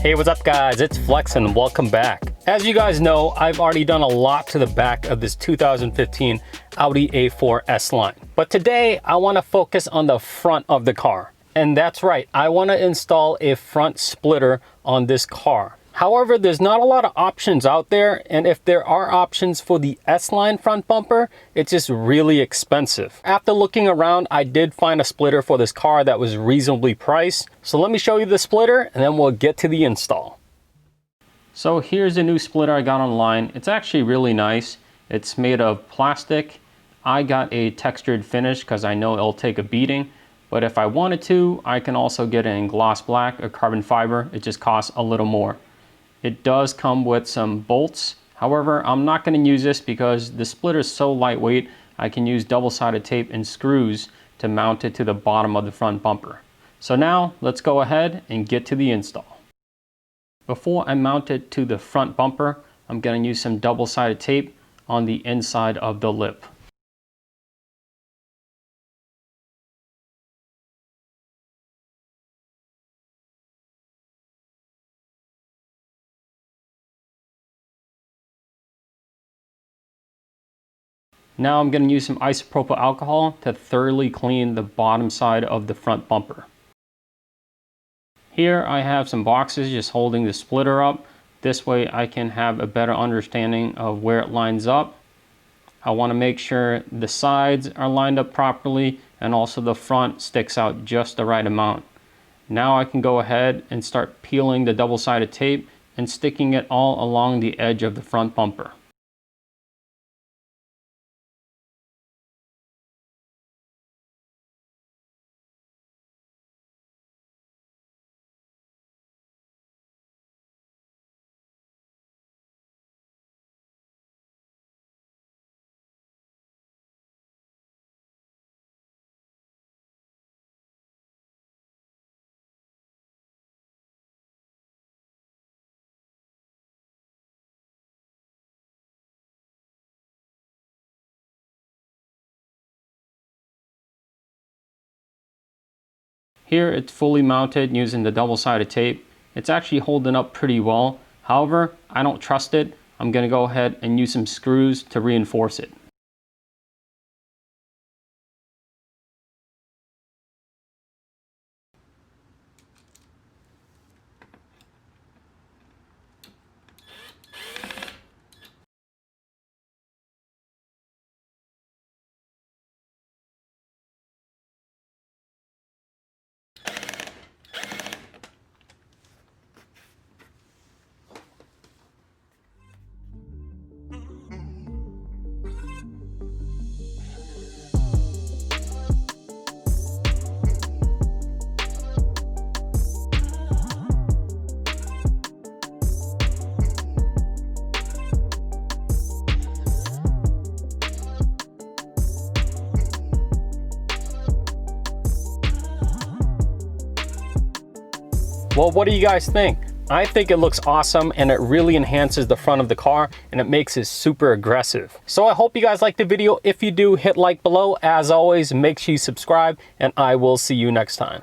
Hey, what's up guys? It's Flex and welcome back. As you guys know, I've already done a lot to the back of this 2015 Audi A4 S-Line. But today I want to focus on the front of the car. And that's right, I want to install a front splitter on this car. However, there's not a lot of options out there, and if there are options for the S-Line front bumper, it's just really expensive. After looking around, I did find a splitter for this car that was reasonably priced. So let me show you the splitter and then we'll get to the install. So here's a new splitter I got online. It's actually really nice. It's made of plastic. I got a textured finish because I know it'll take a beating. But if I wanted to, I can also get it in gloss black or carbon fiber. It just costs a little more. It does come with some bolts. However, I'm not going to use this because the splitter is so lightweight, I can use double-sided tape and screws to mount it to the bottom of the front bumper. So now, let's go ahead and get to the install. Before I mount it to the front bumper, I'm going to use some double-sided tape on the inside of the lip. Now I'm going to use some isopropyl alcohol to thoroughly clean the bottom side of the front bumper. Here I have some boxes just holding the splitter up. This way I can have a better understanding of where it lines up. I want to make sure the sides are lined up properly and also the front sticks out just the right amount. Now I can go ahead and start peeling the double-sided tape and sticking it all along the edge of the front bumper. Here it's fully mounted using the double-sided tape. It's actually holding up pretty well. However, I don't trust it. I'm going to go ahead and use some screws to reinforce it. Well, what do you guys think? I think it looks awesome and it really enhances the front of the car and it makes it super aggressive. So I hope you guys liked the video. If you do, hit like below. As always, make sure you subscribe and I will see you next time.